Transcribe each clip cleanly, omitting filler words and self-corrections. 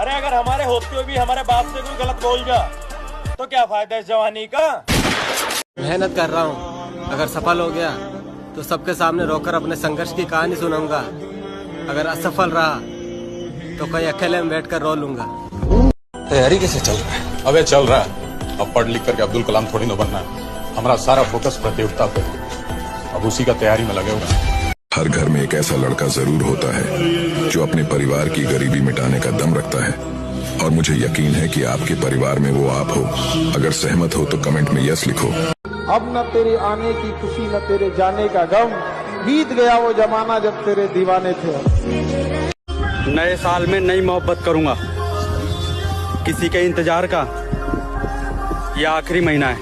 अरे अगर हमारे होते हुए भी हमारे बाप से कोई गलत बोल जा तो क्या फायदा इस जवानी का। मेहनत कर रहा हूँ, अगर सफल हो गया तो सबके सामने रोकर अपने संघर्ष की कहानी सुनाऊंगा। अगर असफल रहा तो कहीं अकेले में बैठकर रो लूंगा। तैयारी कैसे चल रहा है? अबे चल रहा है। अब पढ़ लिख करके अब्दुल कलाम थोड़ी ना बनना। हमारा सारा फोकस प्रतियोगिता पे, अब उसी का तैयारी में लगे हुए हैं। हर घर में एक ऐसा लड़का जरूर होता है जो अपने परिवार की गरीबी मिटाने का दम रखता है, और मुझे यकीन है कि आपके परिवार में वो आप हो। अगर सहमत हो तो कमेंट में यस लिखो। अब न तेरे आने की खुशी न तेरे जाने का गम, बीत गया वो जमाना जब तेरे दीवाने थे। नए साल में नई मोहब्बत करूंगा, किसी के इंतजार का यह आखिरी महीना है।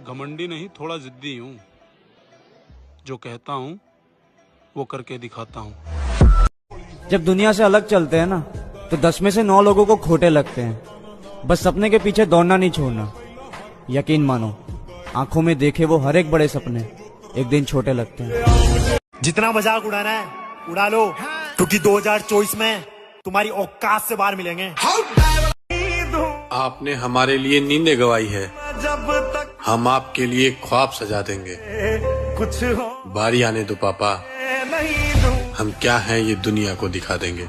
घमंडी नहीं, थोड़ा जिद्दी हूँ। जो कहता हूँ वो करके दिखाता हूँ। जब दुनिया से अलग चलते हैं ना तो 10 में से 9 लोगों को खोटे लगते हैं। बस सपने के पीछे दौड़ना नहीं छोड़ना। यकीन मानो, आंखों में देखे वो हर एक बड़े सपने एक दिन छोटे लगते हैं। जितना मजाक उड़ाना है उड़ा लो, क्योंकि 2024 में तुम्हारी औकात से बाहर मिलेंगे। आपने हमारे लिए नींदें गवाई है, हम आपके लिए ख्वाब सजा देंगे। कुछ बारी आने दो पापा, हम क्या हैं ये दुनिया को दिखा देंगे।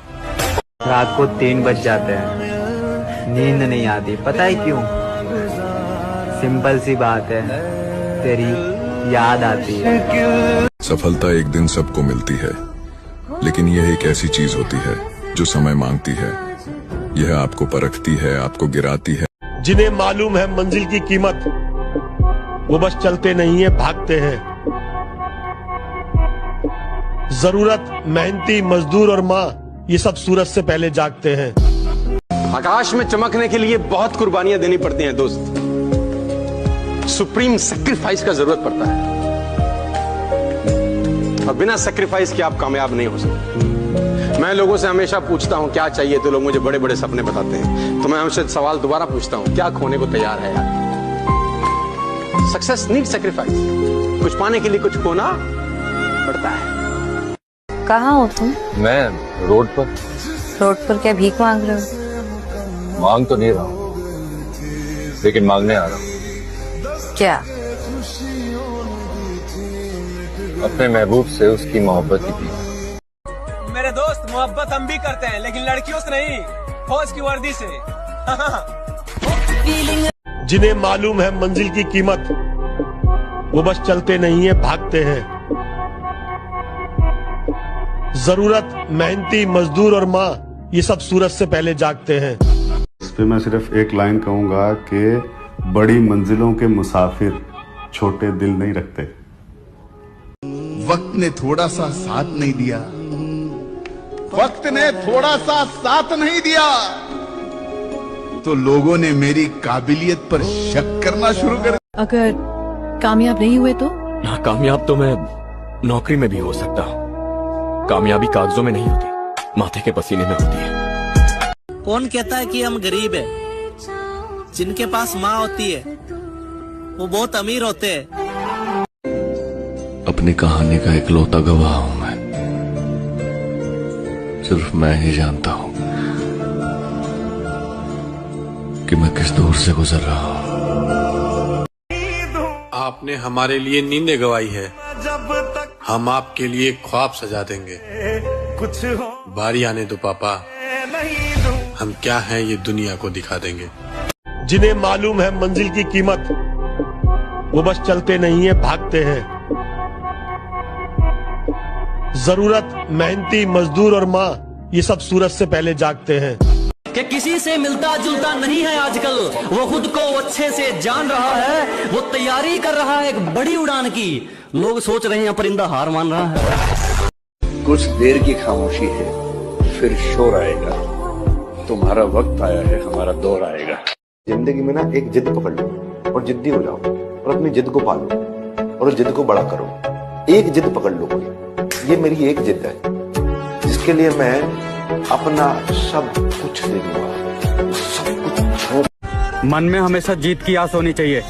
रात को 3 बज जाते हैं, नींद नहीं आती, पता है क्यों? सिंपल सी बात है, तेरी याद आती है। सफलता एक दिन सबको मिलती है, लेकिन यह एक ऐसी चीज होती है जो समय मांगती है। यह आपको परखती है, आपको गिराती है। जिन्हें मालूम है मंजिल की कीमत, वो बस चलते नहीं है, भागते हैं। जरूरत, मेहनती मजदूर और माँ, ये सब सूरज से पहले जागते हैं। आकाश में चमकने के लिए बहुत कुर्बानियां देनी पड़ती हैं दोस्त। सुप्रीम सैक्रिफाइस का जरूरत पड़ता है, और बिना सैक्रिफाइस के आप कामयाब नहीं हो सकते। मैं लोगों से हमेशा पूछता हूं क्या चाहिए, तो लोग मुझे बड़े बड़े सपने बताते हैं। तो मैं हमसे सवाल दोबारा पूछता हूं, क्या खोने को तैयार है यार? Success need sacrifice. कुछ पाने के लिए कुछ खोना पड़ता है। कहाँ हो तुम? मैं रोड पर। रोड पर क्या भीख मांग रहे हो? मांग तो नहीं रहा हूँ, लेकिन मांगने आ रहा हूँ। क्या? अपने महबूब से उसकी मोहब्बत की भीख। मेरे दोस्त, मोहब्बत हम भी करते हैं, लेकिन लड़कियों से नहीं, फौज की वर्दी से। जिन्हें मालूम है मंजिल की कीमत, वो बस चलते नहीं है, भागते हैं। जरूरत, मेहनती मजदूर और माँ, ये सब सूरज से पहले जागते हैं। इस पे मैं सिर्फ एक लाइन कहूंगा कि बड़ी मंजिलों के मुसाफिर छोटे दिल नहीं रखते। वक्त ने थोड़ा सा साथ नहीं दिया, वक्त ने थोड़ा सा साथ नहीं दिया, तो लोगों ने मेरी काबिलियत पर शक करना शुरू कर। अगर कामयाब नहीं हुए तो? नाकामयाब तो मैं नौकरी में भी हो सकता हूँ। कामयाबी कागजों में नहीं होती, माथे के पसीने में होती है। कौन कहता है कि हम गरीब हैं? जिनके पास माँ होती है वो बहुत अमीर होते हैं। अपनी कहानी का इकलौता गवाह हूं मैं, सिर्फ मैं ही जानता हूं कि मैं किस दौर से गुजर रहा हूं। आपने हमारे लिए नींदें गवाई है, हम आपके लिए ख्वाब सजा देंगे। कुछ बारी आने दो पापा, हम क्या हैं ये दुनिया को दिखा देंगे। जिन्हें मालूम है मंजिल की कीमत, वो बस चलते नहीं है, भागते हैं। जरूरत, मेहनती मजदूर और माँ, ये सब सूरज से पहले जागते हैं। कि किसी से मिलता जुलता नहीं है आजकल, वो खुद को अच्छे से जान रहा है, वो तैयारी कर रहा है एक बड़ी उड़ान की। लोग सोच रहे हैं परिंदा हार मान रहा है। कुछ देर की खामोशी है, फिर शोर आएगा। तुम्हारा वक्त आया है, हमारा दौर आएगा। जिंदगी में ना एक जिद पकड़ लो और जिद्दी हो जाओ, और अपनी जिद को पालो और उस जिद को बड़ा करो। एक जिद पकड़ लो कोई, ये मेरी एक जिद है जिसके लिए मैं अपना सब कुछ दे दूंगा, सब कुछ। मन में हमेशा जीत की आस होनी चाहिए।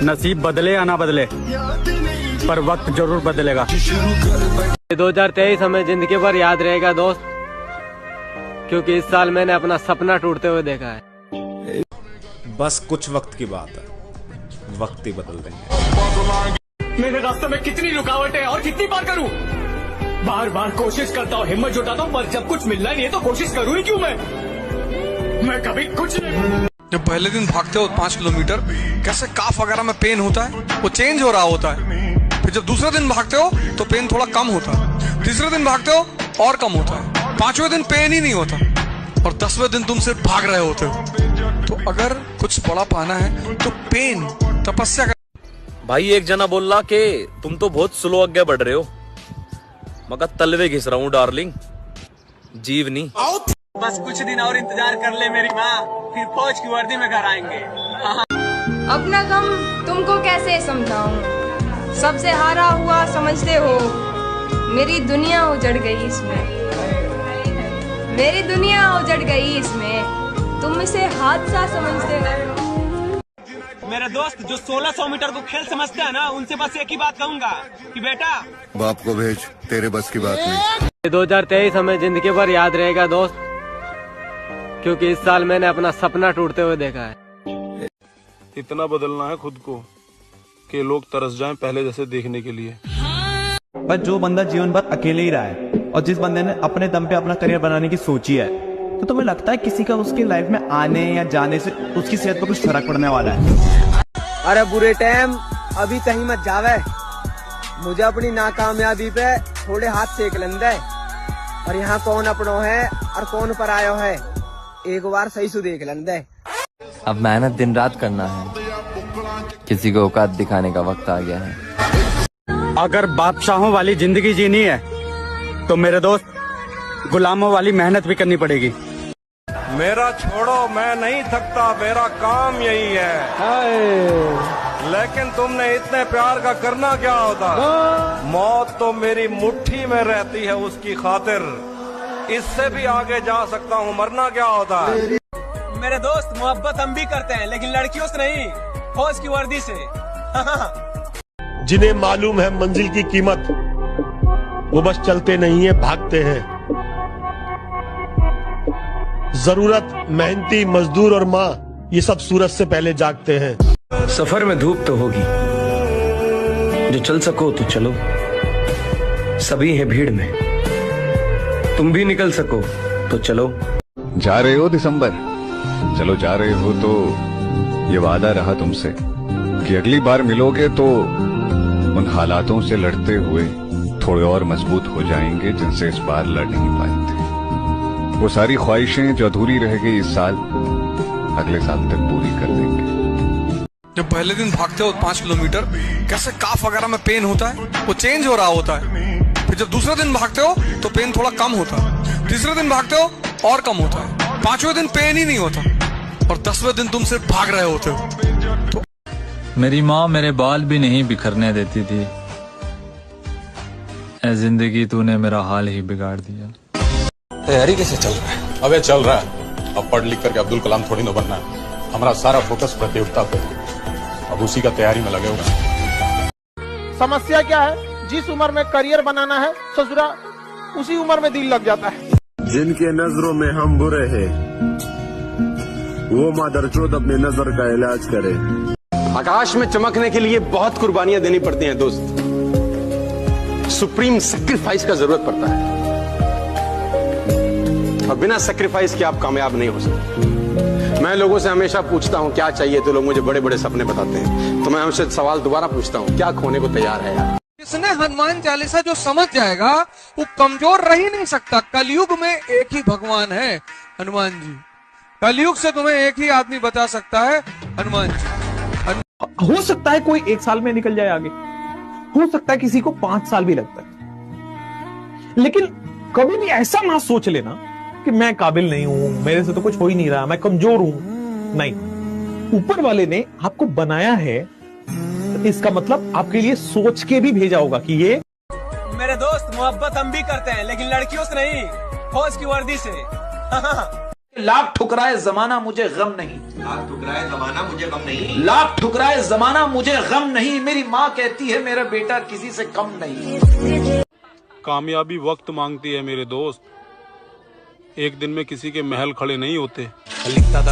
नसीब बदले या ना बदले, पर वक्त जरूर बदलेगा। 2023 हमें जिंदगी भर याद रहेगा दोस्त। क्योंकि इस साल मैंने अपना सपना टूटते हुए देखा है। बस कुछ वक्त की बात है, वक्त ही बदल देंगे। मेरे रास्ते में कितनी रुकावटें और कितनी बार करूं? बार बार कोशिश करता हूँ, हिम्मत जुटाता हूँ, पर जब कुछ मिलना नहीं है तो कोशिश करूँ ही क्यों मैं कभी कुछ नहीं। जब पहले दिन भागते हो 5 किलोमीटर, कैसे काफ वगैरह में पेन होता है, वो चेंज हो रहा होता है। फिर जब दूसरे दिन भागते हो तो पेन थोड़ा कम होता है, तीसरे दिन भागते हो और कम होता है, 5वें दिन पेन ही नहीं होता, और 10वें दिन तुम सिर्फ भाग रहे होते हो। तो अगर कुछ बड़ा पाना है तो पेन, तपस्या कर। भाई एक जना बोल रहा कि तुम तो बहुत स्लो आगे बढ़ रहे हो, मगर तलवे घिस रहा हूँ डार्लिंग, जीव नहीं। बस कुछ दिन और इंतजार कर ले मेरी माँ, फिर फौज की वर्दी में घर आएंगे। अपना गम तुमको कैसे समझाऊं, सबसे हारा हुआ समझते हो, मेरी दुनिया उजड़ गई इसमें, मेरी दुनिया उजड़ गई इसमें, तुम इसे हादसा समझते हो। मेरे दोस्त जो 1600 मीटर को खेल समझते हैं ना, उनसे बस एक ही बात कहूंगा कि बेटा बाप को भेज, तेरे बस की बात नहीं। 2023 हमें जिंदगी भर याद रहेगा दोस्त, क्योंकि इस साल मैंने अपना सपना टूटते हुए देखा है। इतना बदलना है खुद को कि लोग तरस जाएं पहले जैसे देखने के लिए। पर जो बंदा जीवन भर अकेले ही रहा है और जिस बंदे ने अपने दम पे अपना करियर बनाने की सोची है, तो तुम्हें लगता है किसी का उसकी लाइफ में आने या जाने से उसकी सेहत पर कुछ फर्क पड़ने वाला है? अरे बुरे टाइम अभी कहीं मत जावे, मुझे अपनी नाकामयाबी पे थोड़े हाथ सेक लेंदे, और यहाँ कौन अपनों है और कौन परायो है, एक बार सही से देख लेंदे। अब मेहनत दिन रात करना है, किसी को औकात दिखाने का वक्त आ गया है। अगर बादशाहों वाली जिंदगी जीनी है तो मेरे दोस्त गुलामों वाली मेहनत भी करनी पड़ेगी। मेरा छोड़ो, मैं नहीं थकता, मेरा काम यही है। लेकिन तुमने इतने प्यार का करना क्या होता? मौत तो मेरी मुट्ठी में रहती है उसकी खातिर, इससे भी आगे जा सकता हूँ, मरना क्या होता है? मेरे दोस्त मोहब्बत हम भी करते हैं, लेकिन लड़कियों से नहीं, फौज की वर्दी से। जिन्हें मालूम है मंजिल की कीमत, वो बस चलते नहीं है, भागते हैं। जरूरत, मेहनती मजदूर और माँ, ये सब सूरज से पहले जागते हैं। सफर में धूप तो होगी, जो चल सको तो चलो, सभी है भीड़ में, तुम भी निकल सको तो चलो। जा रहे हो दिसंबर, चलो जा रहे हो तो ये वादा रहा तुमसे कि अगली बार मिलोगे तो उन हालातों से लड़ते हुए थोड़े और मजबूत हो जाएंगे जिनसे इस बार लड़ नहीं पाए थे। वो सारी ख्वाहिशें जो अधूरी रह गई इस साल, अगले साल तक पूरी कर देंगे। जब पहले दिन भागते हो 5 किलोमीटर, कैसे काफ वगैरह में पेन होता है, वो चेंज हो रहा होता है। फिर जब दूसरे दिन भागते हो तो पेन थोड़ा कम होता है, तीसरे दिन भागते हो और कम होता है, 5वें दिन पेन ही नहीं होता, और 10वें दिन तुम सिर्फ भाग रहे होते हो। तो मेरी माँ मेरे बाल भी नहीं बिखरने देती थी, ऐ जिंदगी तूने मेरा हाल ही बिगाड़ दिया। तैयारी कैसे चल रहा है? अबे चल रहा है, अब पढ़ लिख करके अब्दुल कलाम थोड़ी ना बनना है, हमारा सारा फोकस प्रतियोगिता पे, अब उसी का तैयारी में लगे हुए। समस्या क्या है? जिस उम्र में करियर बनाना है ससुरा, उसी उम्र में दिल लग जाता है। जिनके नजरों में हम बुरे हैं, वो मादरचोद अपने नजर का इलाज करे। आकाश में चमकने के लिए बहुत कुर्बानियां देनी पड़ती हैं दोस्त, सुप्रीम सेक्रीफाइस का जरूरत पड़ता है, और बिना सेक्रीफाइस के आप कामयाब नहीं हो सकते। मैं लोगों से हमेशा पूछता हूं क्या चाहिए, तो लोग मुझे बड़े बड़े सपने बताते हैं, तो मैं हमसे सवाल दोबारा पूछता हूं, क्या खोने को तैयार है यार? इसने हनुमान चालीसा जो समझ जाएगा वो कमजोर रह ही नहीं सकता। कलयुग में एक ही भगवान है, हनुमान जी। कलयुग से तुम्हें एक ही आदमी बचा सकता है, हनुमान जी। हो सकता है कोई 1 साल में निकल जाए आगे, हो सकता है किसी को 5 साल भी लगता है, लेकिन कभी भी ऐसा ना सोच लेना कि मैं काबिल नहीं हूं, मेरे से तो कुछ हो ही नहीं रहा, मैं कमजोर हूं। नहीं, ऊपर वाले ने आपको बनाया है, इसका मतलब आपके लिए सोच के भी भेजा होगा कि ये। मेरे दोस्त मोहब्बत हम भी करते हैं, लेकिन लड़कियों से नहीं, फौज की वर्दी से। लाख ठुकराए जमाना मुझे गम नहीं, लाख ठुकराए जमाना मुझे गम नहीं, लाख ठुकराए जमाना मुझे गम नहीं, मेरी माँ कहती है मेरा बेटा किसी से कम नहीं। कामयाबी वक्त मांगती है मेरे दोस्त, एक दिन में किसी के महल खड़े नहीं होते। लिखता था